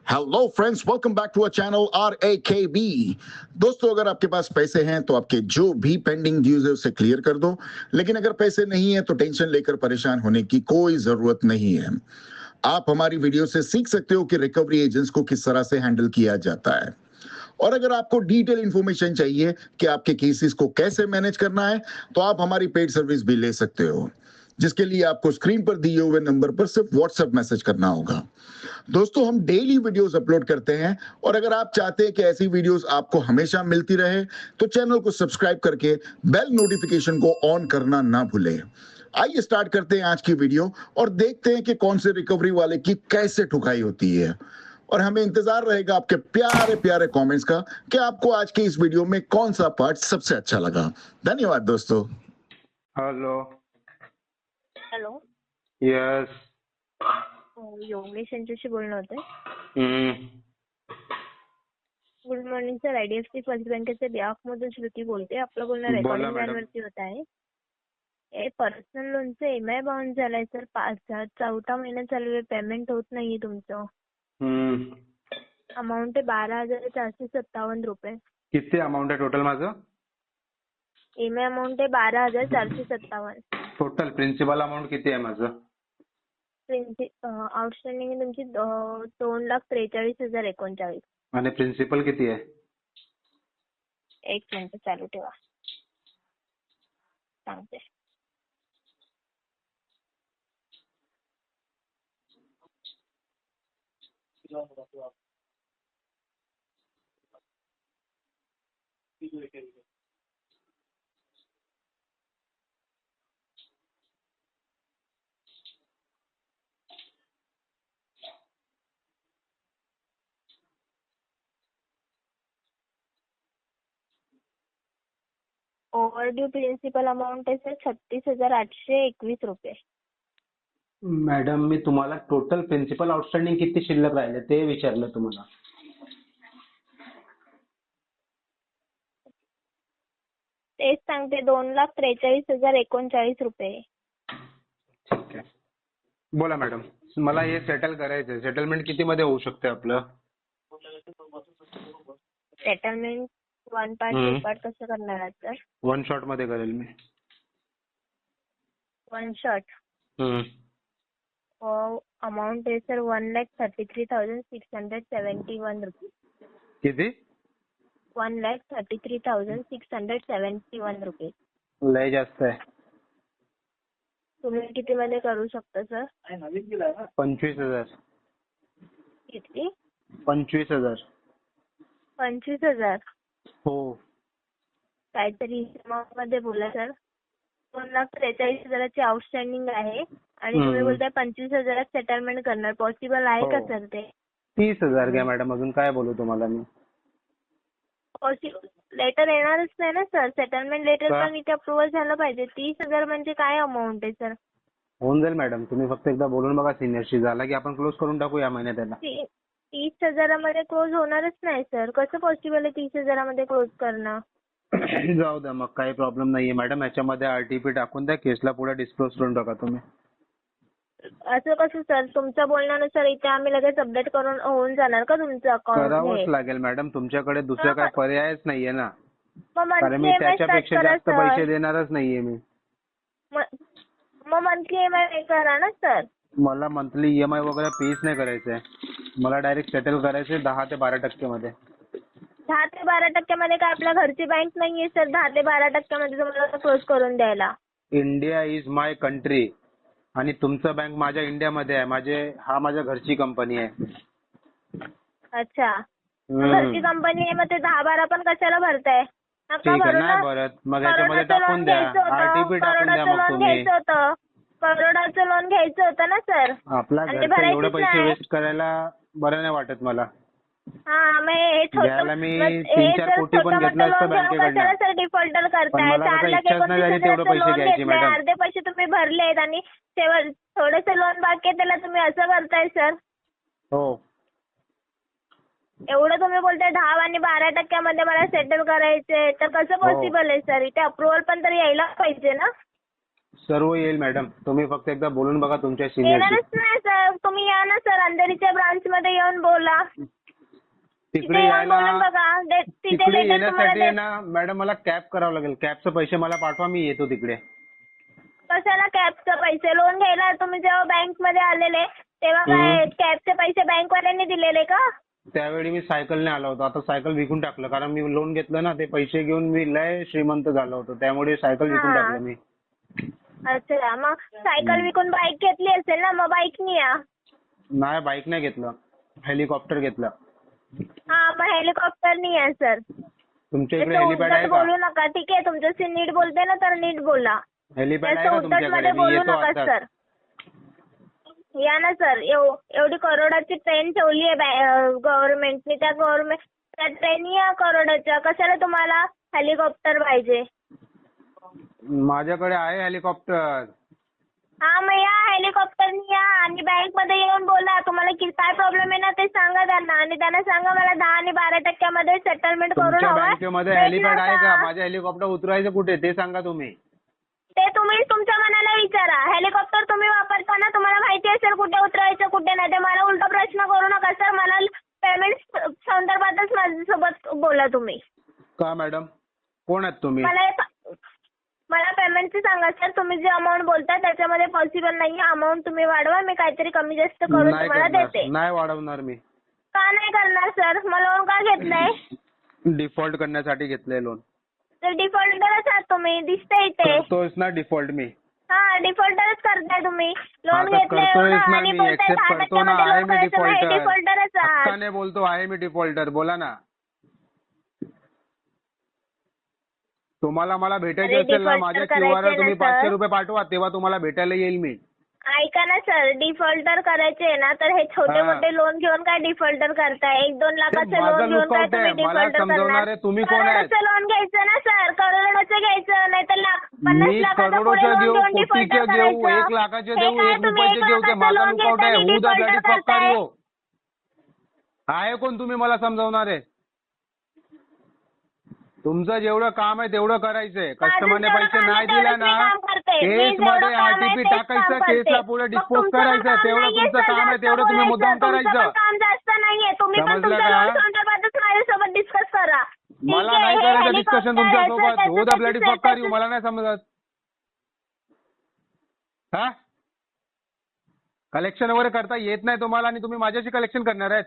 Hello friends, welcome back to our channel RAKB। दोस्तों, अगर आपके पास पैसे हैं तो आपके जो भी पेंडिंग ड्यूज है उसे क्लियर कर दो। लेकिन अगर पैसे नहीं है तो टेंशन लेकर परेशान होने की कोई जरूरत नहीं है। आप हमारी वीडियो से सीख सकते हो कि रिकवरी एजेंट्स को किस तरह से हैंडल किया जाता है। और अगर आपको डिटेल इंफॉर्मेशन चाहिए कि आपके केसेस को कैसे मैनेज करना है तो आप हमारी पेड सर्विस भी ले सकते हो, जिसके लिए आपको स्क्रीन पर दिए हुए नंबर पर सिर्फ व्हाट्सएप मैसेज करना होगा। दोस्तों, हम डेली वीडियोस अपलोड करते हैं और अगर आप चाहते हैं कि ऐसी वीडियोस आपको हमेशा मिलती रहे तो चैनल को सब्सक्राइब करके बेल नोटिफिकेशन को ऑन करना ना भूलें। आइए स्टार्ट करते हैं आज की वीडियो और देखते हैं कि कौन से रिकवरी वाले की कैसे ठुकाई होती है। और हमें इंतजार रहेगा आपके प्यारे प्यारे कमेंट्स का कि आपको आज की इस वीडियो में कौन सा पार्ट सबसे अच्छा लगा। धन्यवाद दोस्तों। हॅलो. हॅलो. यस. योगेश यांच्याशी बोलणं होतंय. हम्म. Good morning sir. IDFC first बँकेचे बिहाफ मधून श्रुती बोलते. आपलं बोलणं बोला रेकॉर्डिंग मॅडम. लाईनवरती होत आहे. पर्सनल लोनचं EMI बाउन्स झालाय सर. 4था महिना चालू आहे. पेमेंट होत नाहीये तुमचं. अमाऊंट आहे 12,457 रुपये. किती अमाऊंट आहे टोटल माझं? EMI अमाऊंट आहे 12,457. टोटल प्रिन्सिपल अमाऊंट किती आहे माझं? आउटस्टँडिंग आहे तुमची 2,43,039. आणि प्रिन्सिपल किती आहे? एक मिनिट चालू ठेवा, सांगते. ओव्हरड्यू प्रिन्सिपल अमाऊंट आहे सर 36,821 रुपये. मॅडम, मी तुम्हाला टोटल प्रिन्सिपल आउटस्टँडिंग किती शिल्लक राहिले ते विचारलं तुम्हाला. तेच सांगते 2,43,039 रुपये. ठीक आहे. बोला मॅडम. मला हे सेटल करायचंय. सेटलमेंट किती मध्ये होऊ शकते आपलं? Settlement one part two part कसं करणार आहात सर? वन शॉट मध्ये करेल मी. One shot. अमाऊंट आहे सर 1,33,671 रुपये. किती? 1,33,671 रुपये. लय जास्त आहे. तुम्ही किती मध्ये करू शकता सर? 25,000. किती? 25,000. 25,000. हो. काहीतरी अमाऊंट मध्ये बोला सर. 2,43,000ची आउटस्टँडिंग आहे आणि तुम्ही बोलताय 25,000 सेटलमेंट करणार. पॉसिबल आहे का सर ते? 30,000 घ्या मॅडम. अजून काय बोलू तुम्हाला मी? लेटर येणारच नाही ना सर. सेटलमेंट लेटर पण इथे अप्रुव्हल झालं पाहिजे. 30,000 म्हणजे काय अमाऊंट आहे सर? होऊन जाईल मॅडम. तुम्ही फक्त एकदा बोलून बघा सिनियरशी. झाला की आपण क्लोज करून टाकू या महिन्यात त्याला. 30,000 क्लोज होणारच नाही सर. कसं पॉसिबल आहे 30,000 क्लोज करणं? जाऊ द्या मग. काही प्रॉब्लेम नाहीये मॅडम. याच्यामध्ये RTP टाकून द्या. केसला पुढे डिस्क्लोज करून टाका तुम्ही. असं कसं सर? तुमच्या बोलण्यानुसार इथे आम्ही लगेच अपडेट करून होऊन जाणार का तुमचं अकाउंट? करावंच लागेल मॅडम. तुमच्याकडे दुसरा काय पर्यायच नाहीये ना. मग कारण मी त्याच्यापेक्षा जास्त पैसे देणारच नाहीये मी. मग मंथली EMI करा ना सर. मला मंथली EMI वगैरे पेच नाही करायचंय. मला डायरेक्ट सेटल करायचंय 10 ते 12% मध्ये. 10 ते 12% मध्ये काय आपल्या घरची बँक नाहीये सर 10 ते 12% मध्ये तुम्हाला क्लोज करून द्यायला? इंडिया इज माय कंट्री आणि तुमचं बँक माझ्या इंडियामध्ये आहे. माझ्या घरची कंपनी आहे. अच्छा. घरची कंपनी आहे मग ते 10-12 पण कशाला भरताय? ठीक आहे. नाही भरत मग याच्यामध्ये टाकून द्या. RTP टाकून द्या मग तुम्ही. करोडाचं लोन घ्यायचं होतं ना सर. आपला घरचं एवढे पैसे वेस्ट करायला बरं नाही वाटत मला. हा मग हे घ्यायला मी 3-4 कोटी पण घेतलं असतं बँकेकडनं. सर डिफॉल्टर पण करताय. मला कसं इच्छाच नाही झाली तेवढे पैसे घ्यायची मॅडम. अर्धे पैसे तुम्ही भरलेत आणि थोडेसे लोन बाकी आहे त्याला तुम्ही असं करताय सर. हो. एवढं तुम्ही बोलताय 10 आणि 12% मध्ये मला सेटल करायचे तर कसं पॉसिबल आहे सर? इथे अप्रुव्हल पण तर यायला पाहिजे ना. सर्व येईल मॅडम. तुम्ही फक्त एकदा बोलून बघा तुमच्या सिनियरशी. येणारच नाही सर. तुम्ही या ना सर, अंधेरीच्या ब्रांच मध्ये येऊन बोला. तिकडे तिथे येऊन यायला बोलून बघा. तिथे तिकडे लेटर येण्यासाठी आहे तुम्हाला ना मॅडम मला कॅब करावं लागेल. कॅबचे पैसे मला पाठवा, मी येतो तिकडे. कशाला कॅबचे पैसे? लोन घ्यायला तुम्ही जेव्हा बँक मध्ये आलेले तेव्हा काय कॅबचे पैसे बँकवाल्यांनी दिलेले का? त्यावेळी मी सायकलने आलो होतो. आता सायकल विकून टाकलं, कारण मी लोन घेतलं ना, ते पैसे घेऊन मी लय श्रीमंत झालो होतो, त्यामुळे सायकल विकून हा. टाकलं मी. अच्छा, मग सायकल विकून बाईक घेतली असेल ना, मग बाईकनी या. नाही, बाईक नाही घेतलं, हेलिकॉप्टर घेतलं. हा, मग हेलिकॉप्टरनी या सर. तुमच्या इकडे असं हेलिपॅड आहे उद्धट का? बोलू नका, ठीक आहे? तुमच्याशी नीट बोलते ना तर नीट बोला. हेलिपॅड आहे असं का उद्धट तुमच्याकडे? मध्ये मी बोलू येतो नका आता. सर. या ना सर. एवढी करोडाची ट्रेन ठेवली आहे गव्हर्नमेंटनी. त्या ट्रेन या करोडाच्या. कशाला तुम्हाला हेलिकॉप्टर पाहिजे? माझ्याकडे आहे हेलिकॉप्टर. हा, मग या हेलिकॉप्टरनी या आणि बँक मध्ये येऊन बोला. तुम्हाला काय प्रॉब्लेम आहे ना ते सांगा त्यांना, आणि त्यांना सांगा मला 10 आणि 12% सेटलमेंट करून तुमच्या हवंय. बँकेमध्ये हेलिपॅड आहे का? माझं हेलिकॉप्टर उतरायचं कुठे ते सांगा तुम्ही. ते तुम्ही तुमच्या मनाला विचारा. हेलिकॉप्टर तुम्ही वापरताना तुम्हाला माहिती असेल कुठे उतरायचं कुठे नाही. ते मला उलटा प्रश्न करू नका सर. मला पेमेंट संदर्भातच माझ्यासोबत बोला तुम्ही. का मॅडम, कोण आहेत तुम्ही? मला पेमेंटचं सांगा सर. तुम्ही जे अमाऊंट बोलता त्याच्यामध्ये पॉसिबल नाही. अमाऊंट तुम्ही वाढवा, मी काहीतरी कमी जास्त करून नाही तुम्हाला करणार, देते. नाही वाढवणार मी. का नाही करणार सर? मग लोन का घेतलंय? डिफॉल्ट करण्यासाठी घेतलंय लोन. तर डिफॉल्टरच आहात तुम्ही, दिसतंय इथे. करतोयच ना डिफॉल्ट मी. हा, डिफॉल्टरच करताय तुम्ही. लोन आता घेतलंय करतोयच एवढं ना आणि मी, बोलताय एक्सेप्ट 10% करतो ना, मध्ये आहे लोन मी करायचं नाही. डिफॉल्टर. डिफॉल्टरच आहात. हक्काने बोलतो, आहे मी डिफॉल्टर. बोला ना. तुम्हाला मला भेटायचे अरे, असेल ना, defaulter माझ्या करायचंय क्यूआर ना, तुम्ही सर. 500 रुपये पाठवा, तेव्हा तुम्हाला भेटायला येईल मी. ऐका ना सर, डिफॉल्टर करायचे ना तर हे छोटे हा. मोठे लोन घेऊन काय डिफॉल्टर करताय? 1-2 लाखाचं ते माझं लोन घेऊन काय लुकआउट तुम्ही आहे. मला डिफॉल्टर समजवणारे तुम्ही कोण आहेत? करोडोचं लोन घ्यायचं ना सर, करोडोचं घ्यायचं, नाही तर 50 मी लाखाचं पुढे करोडोचं लोन घेऊ, घेऊन कोटीचे डिफॉल्टर घेऊ, करायचं. 1 लाखाचे हे देऊ, काय 1 तुम्ही रुपयाचे 1 घेऊ, ते लाखाचं माझा लोन लुकआउट आहे. घेताय आणि हू द ब्लडी डिफॉल्टर फक आर करताय? यू? आहे कोण तुम्ही मला समजवणारे? तुमचं जेवढं काम आहे तेवढं करायचंय. कस्टमरने जेवढं पैसे काम नाही आहे दिले तेवढंच ना, मी काम करते. मी केस जेवढं मध्ये काम आहे आरटीपी तेच काम टाकायचं, करते. केसला पुढे मग डिस्पोज तुमचं पण करायचं. काम तेवढं नाहीये तुमचं सर काम आहे, जास्त तेवढं तुम्ही बोलायचं. मुद्दाम तुमचं पण करायचं. काम जास्त नाहीये. तुम्ही पण समजलं तुमच्या का? लोन संदर्भातच माझ्यासोबत डिस्कस करा. ठीक मला आहे, नाही हे करायचं हेलिकॉप्टर डिस्कशन तुमच्या यायचं, सोबत. त्याचं हू द ब्लडी त्याचं फक आर यू? त्याचं- मला नाही समजत. हा, कलेक्शन वगैरे करता येत नाही तुम्हाला आणि तुम्ही माझ्याशी कलेक्शन करणार आहेत?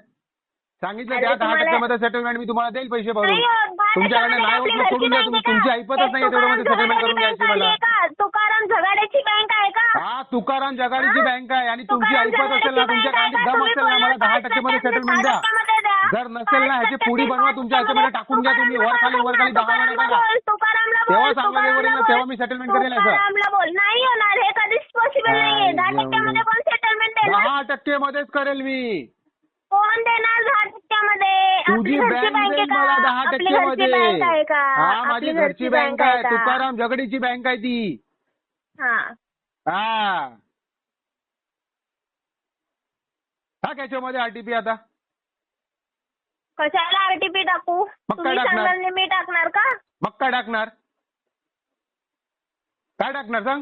सांगितलं अरे द्या, 10% तुम्हाला- मध्ये सेटलमेंट मी तुम्हाला देईल पैसे भरून. नाही होत, 10% तुमच्याकडे मध्ये नाही होत आपली मग सोडून द्या घरची तुम्ही. बँक आहे तुमची का? ऐपतच नाहीये तेवढं मध्ये तुकाराम सेटलमेंट करून झगाड्याची द्यायची बँक मला. आहे का? तुकाराम झगाड्याची बँक आहे का? हा, तुकाराम जगाडीची हा? बँक आहे आणि तुमची तुकाराम ऐपत असेल ना, झगाड्याची तुमच्या बँक आहे गांडीत का? दम तुम्ही असेल ना, मला बोलला 10% मध्ये 5% सेटलमेंट द्या. 10% द्या. जर नसेल ना, ह्याची पुडी बनवा तुमच्या ह्याच्यामध्ये टाकून घ्या तुम्ही. वर खाली 10 वेळा टाका. तुकारामला तेव्हा बोल, सांगा ते वरील ना, तुकारामला तेव्हा बोल. मी सेटलमेंट करेल असं. तुकारामला बोल. नाही होणार, हे कधीच पॉसिबल नाहीये. 10% मध्ये कोण सेटलमेंट देणार? 10% मध्येच करेल मी. कोण देणार 10% मध्ये? तुझी आपली घरची बँक बँक आहे देईल का? मला आपली 10% घरची मध्ये. बँक आहे का? हा, आपली माझी घरची बँक आहे. का? तुकाराम जगडीची बँक आहे ती. हा. हा, टाक याच्यामध्ये आरटीपी आता. कशाला आरटीपी टाकू? मग काय तुम्ही टाकणार? सांगाल आणि मी टाकणार का? मग काय टाकणार? काय टाकणार सांग?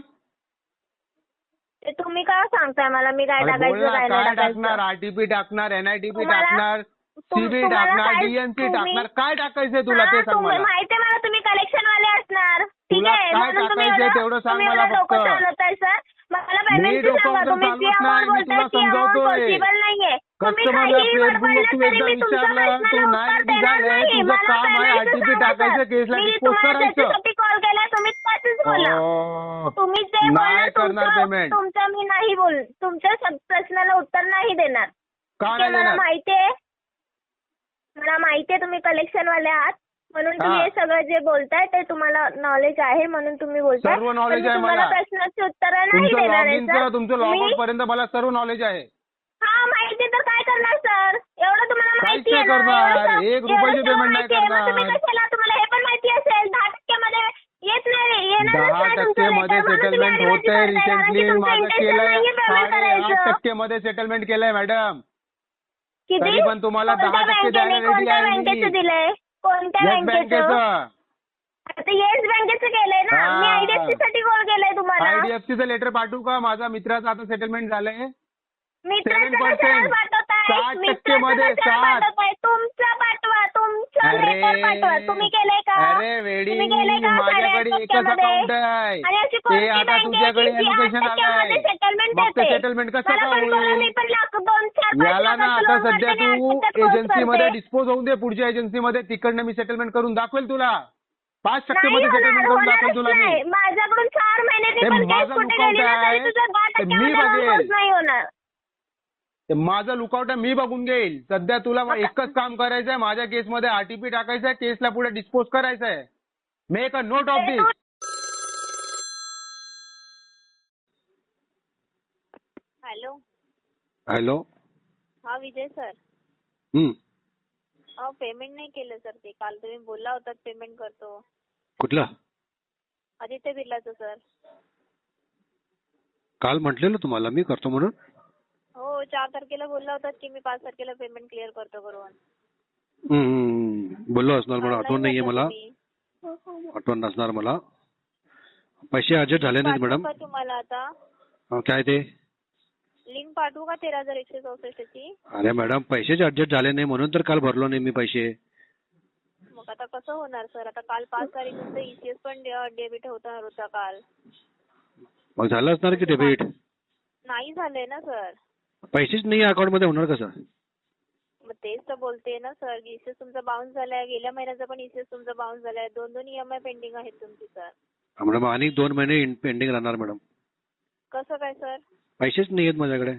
ते तुम्ही का सांगताय मला मी काय अरे बोल टाकायचं ना, काय काय नाही टाकणार? टाकायचं? आरटीपी टाकणार, एनआयटीपी तुम्हाला- टाकणार, सीबी तुम्हाला टाकणार, काय- डीएनसी तुम्ही- टाकणार. काय टाकायचंय तुला हा, ते सांग तुम्ही मला. माहितीये मला तुम्ही कलेक्शन वाले असणार. ठीक तुला आहे, काय म्हणून तुम्ही टाकायचंय एवढं- तेवढं सांग तुम्ही मला एवढं डोकं फक्त. चालवताय सर. मला मी पेमेंटची डोकं सांगा. वगैरे तुम्ही जी चालवत नाही, अमाऊंट मी बोलताय तुला ती अमाऊंट समजावतोय. पॉसिबल नाहीये. तुम्ही कस्टमरला काहीही फेसबुक बडबडलं तू तरी एकदा मी तुमच्या विचारलं, प्रश्नाला तू नाही उत्तर रेडी देणार झालंय, नाही. तुझं मला काम आहे पेमेंटचं आरटीपी सांगा, टाकायचं, सर. केसला मी डिस्पोज तुम्हाला करायचं. त्याच्यासाठी कॉल केलाय, तुम्ही त्याचीच बोला. ओ, तुम्ही जे बोलणार नाही करणार पेमेंट. तुमचं मी नाही बोल. तुमच्या प्रश्नाला उत्तर नाही देणार. का ठीक आहे, नाही मला देणार? माहितीये तुम्ही कलेक्शन वाले आहात, म्हणून तुम्ही हा. हे सगळं जे बोलताय ते तुम्हाला नॉलेज आहे म्हणून तुम्ही बोलताय. सर्व knowledge पण मी आहे तुम्हाला मला. प्रश्नाची उत्तर नाही तुमचं देणार लॉग आहे इनचं, सर. तुमचं लॉग आउट पर्यंत मला सर्व नॉलेज आहे. हा, माहिती तर काय करणार सर? एवढं तुम्हाला काहीच माहिती आहे नाही ना? करणार. एवढं 1 एवढं रुपयाची सगळं पेमेंट नाही माहिती आहे. मग तुम्ही करणार. कशाला? तुम्हाला हे पण माहिती असेल 10% मध्ये येत नाही, येणारच नाही 10% तुमचं मध्ये letter, म्हणून तुम्ही सेटलमेंट आदिवासी होतंय. करताय, कारण की रिसेंटली तुमचं माझं intention केलंय. नाहीये payment 8% करायचं. मध्ये सेटलमेंट केलंय मॅडम. किती? तरी पण तुम्हाला कोणत्या 10% बँकेने- द्यायला ready कोणत्या आहे मी. बँकेचं दिलंय? कोणत्या येस बँकेचं? बँकेचं. आता येस बँकेचं केलंय ना, हा. मी आयडीएफसी साठी कॉल केलाय तुम्हाला. आयडीएफसीचं लेटर पाठवू का? माझा मित्राचं आता सेटलमेंट झालंय. मित्राचं 7% कशाला पाठवताय? 60% मित्राचं मध्ये कशाला 60. पाठवताय? तुमचं पाठवा, तुमचं अरे लेटर पाठवा. तुम्ही केलंय का? अरे वेडी, तुम्ही केलंय का माझ्याकडे एकच टक्क्यामध्ये? अकाउंट आहे. आणि अशी ते कोणती आता बँक आहे तुझ्याकडे की जी एज्युकेशन 8% आलंय. मध्ये सेटलमेंट मग ते देते? सेटलमेंट कसं मला का पण करा, होईल? मी पण 2-4-5 याला ना लाखाचं आता लोन सध्या करते आणि तू 8% close एजन्सीमध्ये करते. डिस्पोज होऊन दे. पुढच्या एजन्सीमध्ये तिकडनं मी सेटलमेंट करून दाखवेल तुला. 5% नाही मध्ये होणार, सेटलमेंट करून दाखवेल होणारच तुला मी. नाही. माझ्याकडून 4 महिन्यांनी ते पण केस माझा कुठे lookout गेली ना तरी आहे. तुझं 10% ते मी मध्ये loan बघेल. close नाही होणार. ते माझं लुकआउट आहे, मी बघून घेईल. सध्या तुला एकच काम करायचं आहे, माझ्या केसमध्ये आरटीपी टाकायचं आहे, केसला पुढे डिस्पोज करायचं आहे. Make a note of this. Hello. Hello. हा विजय सर. पेमेंट नाही केलं सर. ते काल तुम्ही बोलला होतात पेमेंट करतो. कुठला? आदित्य बिर्लाचं सर. काल म्हटलेलं तुम्हाला मी करतो म्हणून. हो 4 तारखेला बोलला होतात की मी 5 तारखेला पेमेंट क्लिअर करतो करून. बोललो असणार, मला आठवण नाहीये. मला आठवण नसणार मला. पैसे अर्जंट झाले नाहीत मॅडम. तुम्हाला आता काय ते लिंक पाठवू का 13,164 ची? अरे मॅडम पैसेच अर्जंट झाले नाही म्हणून तर काल भरलो नाही मी पैसे. मग आता कसं होणार सर? आता काल 5 तारखेचं ईसीएस पण डेबिट होणार होता काल. मग झालं असणार की डेबिट. नाही झालंय ना सर. पैसेच नाही अकाउंट मध्ये होणार कसं? मग तेच तर बोलते ना सर. ईसीएस तुमचा बाउन्स झालाय. गेल्या महिन्याचा पण ईसीएस तुमचा बाउन्स झालाय. 2 ईएमआय पेंडिंग आहेत तुमची सर. मॅडम आणि 2 महिने पेंडिंग राहणार मॅडम. कसं काय सर? पैसेच नाही आहेत माझ्याकडे.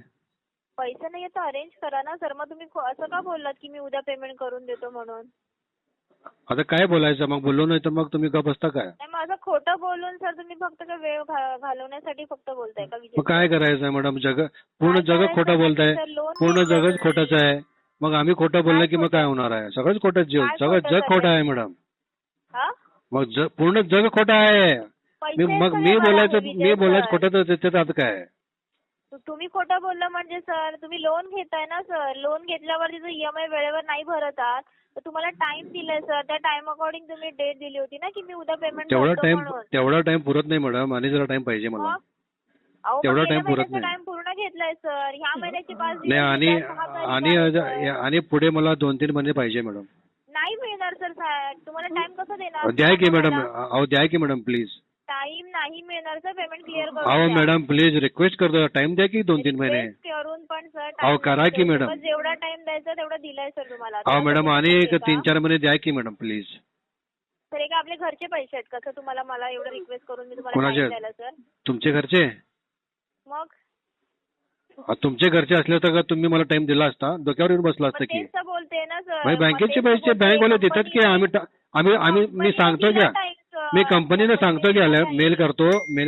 पैसे नाही तर अरेंज करा ना सर. मग तुम्ही असं का बोललात की मी उद्या पेमेंट करून देतो म्हणून? आता काय बोलायचं मग? बोललो नाही तर मग तुम्ही का बसता काय? नाही माझं खोटं बोलून सर तुम्ही फक्त काय वेळ घालवण्यासाठी फक्त बोलताय का विजय? मग काय करायचं मॅडम? पूर्ण जगच खोटं बोलताय. पूर्ण जगच खोटंच आहे. मग आम्ही खोटं बोललं की मग काय होणार आहे? सगळंच खोटं. सगळं जग खोटं आहे मॅडम. मग पूर्ण जग खोटं आहे. मी बोलायचं खोटं तर त्याच्यात आता काय? तुम्ही खोटं बोललं म्हणजे सर तुम्ही लोन घेताय ना सर. लोन घेतल्यावर तिचं ईएमआय वेळेवर नाही भरत आहात तर तुम्हाला टाइम दिलाय सर. त्या टाइम अकॉर्डिंग तुम्ही डेट दिली होती ना की मी उद्या पेमेंट करतो म्हणून. तेवढा टाइम पुरत नाही मॅडम. आणि जरा टाइम पाहिजे मला. तेवढा टाइम पुरत नाही. टाइम पूर्ण घेतलाय सर. ह्या महिन्याचे 5 दिवस नाही. आणि पुढे मला 2-3 महिने पाहिजे मॅडम. नाही मिळणार सर. तुम्हाला टाइम कसं देणार? द्या की मॅडम. द्या की मॅडम प्लीज. टाइम नाही मिळणार सर. पेमेंट क्लिअर करून अहो मॅडम प्लीज रिक्वेस्ट करतो. टाइम द्या की 2-3 महिने. करून पण सर अहो करा की मॅडम. जेवढा टाइम द्यायचा तेवढा दिलाय सर तुम्हाला. अहो मॅडम आणि 3-4 महिने द्या की मॅडम प्लीज. सर हे का आपले घरचे पैसे आहेत कसं तुम्हाला मला एवढं रिक्वेस्ट करून मी तुम्हाला time द्यायला सर? तुमचे घरचे? मग तुमचे घरचे असले तर तुम्ही मला टाइम दिला असता. डोक्यावर येऊन बसला असतं की. तेच तर बोलते ना सर. बँकेचे पैसे बँकवाले देतात की आम्ही मी सांगतो घ्या. मी कंपनीला सांगतो की मेल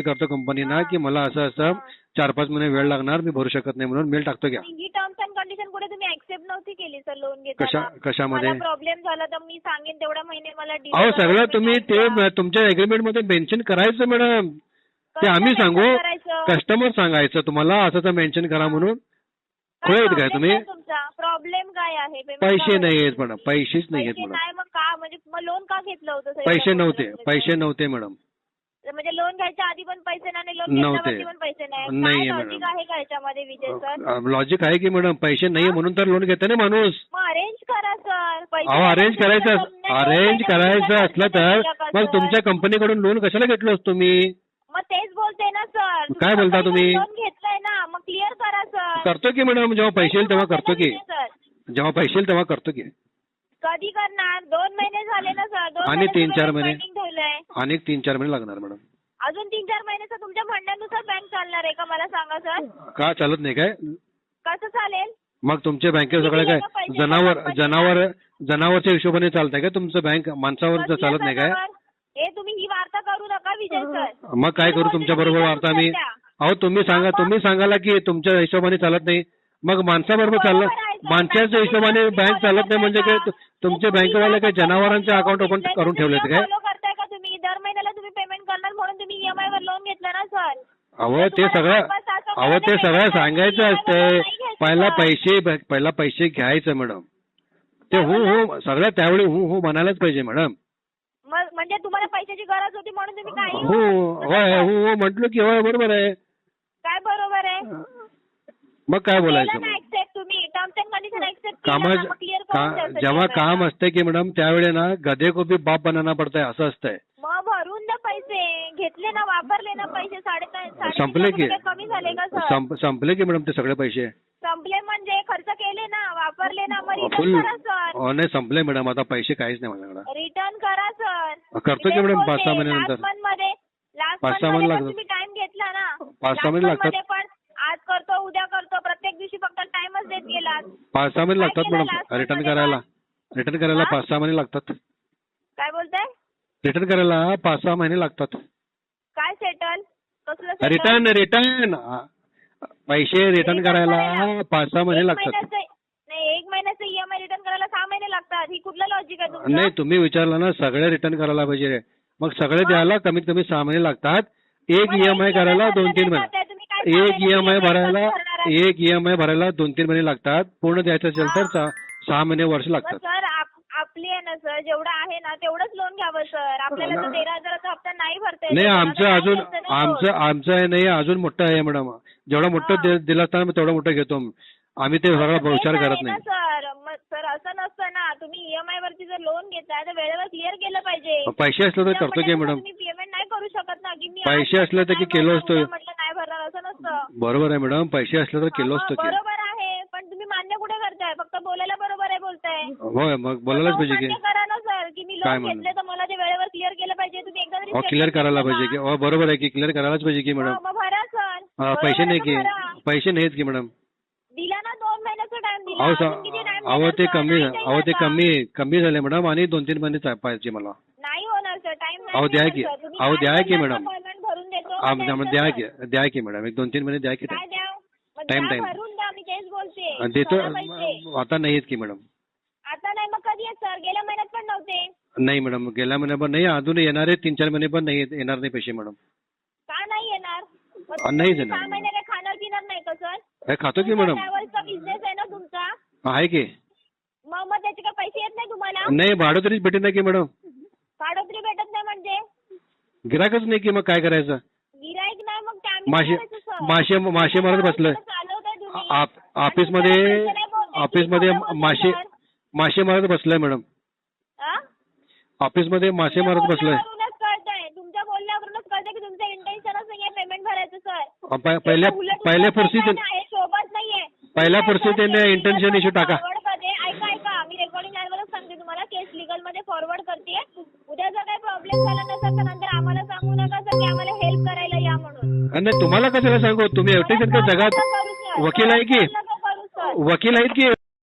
करतो कंपनीला की मला असं 4-5 महिने वेळ लागणार, मी भरू शकत नाही म्हणून मेल टाकतो घ्या. ही टर्म्स अँड कंडिशन कुठे तुम्ही ऍक्सेप्ट नव्हती केली सर लोन घेताना? कशामध्ये? प्रॉब्लेम झाला तर मी सांगेन तेवढ्या महिने मला अहो सगळं तुम्ही ते तुमच्या एग्रीमेंट मध्ये मेन्शन करायचं मॅडम. ते आम्ही सांगू? कस्टमर सांगायचं तुम्हाला असं मेन्शन करा म्हणून? कळत काय तुम्ही? तुमचा प्रॉब्लेम काय आहे? पैसे नाही आहेत मॅडम. पैसेच नाही आहेत मॅडम. नाही मग का म्हणजे मग लोन का घेतलं होतं सर? पैसे नव्हते मॅडम. म्हणजे लोन घ्यायच्या आधी पण पैसे नाही, लोन घेतल्यावरती पण पैसे नाही. लॉजिक आहे का याच्यामध्ये विजय सर? लॉजिक आहे की मॅडम. पैसे नाही म्हणून तर लोन घेते ना माणूस. मग अरेंज करा सर. अहो अरेंज करायचं असलं तर मग तुमच्या कंपनीकडून लोन कशाला घेतलं असतो मी? मग तेच बोलते ना सर. काय बोलता तुम्ही? लोन घेतलंय ना मग क्लिअर करा सर. करतो की मॅडम. जेव्हा पैसे येईल तेव्हा करतो की. जेव्हा पैसे येईल तेव्हा करतो की. कधी करणार? 2 महिने झाले ना सर. आणि 3-4 महिने. ठेवलंय. आणि 3-4 महिने लागणार मॅडम. अजून 3-4 महिन्याचं तुमच्या म्हणण्यानुसार बँक चालणार आहे का मला सांगा सर? का चालत नाही काय? कसं चालेल? मग तुमच्या बँकेत सगळं काय जनावरच्या हिशोबाने चालतंय का तुमचं बँक? माणसावर चालत नाही काय? हे तुम्ही ही वार्ता करू नका विजय सर. मग काय करू तुमच्या बरोबर वार्ता मी? अहो तुम्ही सांगाला की तुमच्या हिशोबाने चालत नाही. मग माणसाबरोबर चाललं. माणसाच्या हिशोबाने बँक चालत नाही म्हणजे काय? तुमच्या बँकेवाले काय जनावरांचे अकाउंट ओपन करून ठेवलेत काय? करताय का तुम्ही? दर महिन्याला तुम्ही पेमेंट करणार म्हणून तुम्ही ईएमआय वर लोन घेतलं ना सर. अहो ते सगळं सांगायचं असते. पहिला पैसे घ्यायचं मॅडम. ते हो सगळं त्यावेळी हो म्हणायलाच पाहिजे मॅडम. मग म्हणजे तुम्हाला पैशाची गरज होती म्हणून तुम्ही काही हो म्हटलं की होय बरोबर आहे. काय बरोबर आहे? मग काय बोलायचं ना मग? ऍक्सेप्ट तुम्ही टर्म्स अँड कंडिशन ऍक्सेप्ट कामा जेव्हा काम असते की मॅडम त्यावेळी ना गधे को भी बाप बनाना पडताय असं असतंय. मग भरून द्या पैसे, घेतले ना, वापरले ना पैसे, संपले की कमी झाले का सर? संपले की मॅडम ते सगळे पैसे. संपले म्हणजे खर्च केले ना, वापरले ना, मग फुल रिटर्न करा सर. नाही संपले मॅडम, आता पैसे काहीच नाही माझ्याकडे. रिटर्न करा सर. करतो की मॅडम 5-6 महिन्यानंतर. लास्ट 5-6 महिने लागतात. तुम्ही टाइम घेतला ना, 5-6 महिने लागतात. पण आज करतो उद्या करतो प्रत्येक दिवशी फक्त टाइमच देत गेला. 5-6 महिने लागतात काय केलं मॅडम last रिटर्न month करायला. मध्ये रिटर्न करायला हा? 5-6 महिने लागतात. काय बोलताय? रिटर्न करायला 5-6 महिने लागतात. काय सेटल? कसलं settle? रिटर्न पैसे रिटर्न करायला 5-6 महिने एक लागतात. नाही, 1 महिन्याचं EMI रिटर्न करायला 6 महिने लागतात. ही कुठलं लॉजिक आहे तुमचं? नाही तुम्ही विचारलं ना सगळे रिटर्न करायला पाहिजे, मग सगळे द्यायला कमीत कमी 6 महिने लागतात. एक मला EMI करायला 2-3 महिने, तुम्ही काय एक सांगायला EMI भरायला करणार आहे? एक EMI भरायला 2-3 महिने लागतात. पूर्ण द्यायचं असेल तर 6 महिने वर्ष मग लागतात. सर आपली आहे ना सर, जेवढं आहे ना तेवढंच लोन घ्यावं सर. आपल्याला तर 13,000चा हप्ता नाही भरता येत. नाही आमचं मला अजून नाही घ्यायचं नाही loan. आमचं आहे नाही अजून मोठं आहे मॅडम. जेवढं मोठं दिलं असताना मी तेवढं मोठं घेतो. आम्ही ते सगळा तेच विचार आहे करत ना नाही. सर. मग सर असं नसतं ना, तुम्ही EMI वरती जर लोन घेताय तर वेळेवर क्लिअर केलं पाहिजे. पैसे असले तर करतो की मॅडम. तुम्ही पेमेंट नाही करू शकत ना, की मी पैसे आज असले तर की नाही केलं भरणार, असतं. उद्या म्हटलं नाही भरणार, असं नसतं. बरोबर आहे मॅडम, पैसे असले तर केलं असतं की. बरोबर आहे, पण तुम्ही मान्य कुठे करताय? फक्त बोलायला बरोबर आहे बोलताय. होय मग बोलायलाच पाहिजे की. मान्य करा ना सर, की मी काय लोन म्हणणं? घेतले तर मला ते वेळेवर क्लिअर केलं पाहिजे. तुम्ही एकदा तरी क्लिअर statement करायला दिलं पाहिजे ना. की. बरोबर आहे की क्लिअर करायलाच पाहिजे की मॅडम. मग भरा सर. पैसे नाही की, भरा. पैसे नाहीत की मॅडम. दिला ना, 2 महिन्याचा टाइम दिला. अहो अजून किती time अहो देणार ते सर? कमी नाही देणार ते का? कमी झाले मॅडम आणि 2-3 महिने पाहिजे मला. नाही होणार सर, टाइम नाही अहो द्या देणार की, सर. तुम्ही अहो काय द्या की बोलला मॅडम. तर payment भरून देतो. द्या की मॅडम, 1-2-3 महिने द्या की. काय द्या? मग Time. द्या, भरून द्या. मी तेच बोलते. देतो भरा पैसे. आता नाही आहेत की मॅडम. आता नाही, मग कधी आहेत सर? गेल्या महिन्यात पण नव्हते. नाही मॅडम, गेल्या महिन्यात पण नाही, अजून येणारे 3-4 महिने पण नाही येणार नाही पैसे मॅडम. का नाही येणार? नाही येणार. 6 महिने काय खाणार पिणार नाही का सर? हे खातो की मॅडम. ट्रॅव्हल्सचा बिझनेस आहे ना तुमचा. आहे की. मग त्याचे काय पैसे येत नाही तुम्हाला? नाही भाडं तरीच भेटेल नाही की मॅडम. भाडोत्री भेटत नाही म्हणजे? गिराकच नाही की, मग काय करायचं. गिराईक नाही मग ते आम्ही काय करायचं सर? मासे मारत बसलोय चालवताय तुम्ही. ऑफिसमध्ये मासे मारत बसलोय मॅडम. हा? ऑफिसमध्ये मासे मारत बसलोय. बोलण्यावरूनच कळतंय, तुमच्या बोलण्यावरूनच कळतंय की तुमचं इंटेन्शनच नाहीये पेमेंट भरायचं सर. पहिल्या फुर्सीत सोबत नाहीये. पहिल्या फुर्सीत त्यांनी intention issue टाका. ऐका मी रेकॉर्डिंग लाईनवरच सांगते तुम्हाला, केस लीगल मध्ये फॉरवर्ड करते. उद्या जर काही प्रॉब्लेम झाला नसेल तर नंतर आम्हाला सांगू नका सर की आम्हाला हेल्प करायला या म्हणून. नाही तुम्हाला कशाला सांगू, तुम्ही एकटेच आहेत का जगात? करू सर. वकील आहे की? करू सर. वकील आहेत की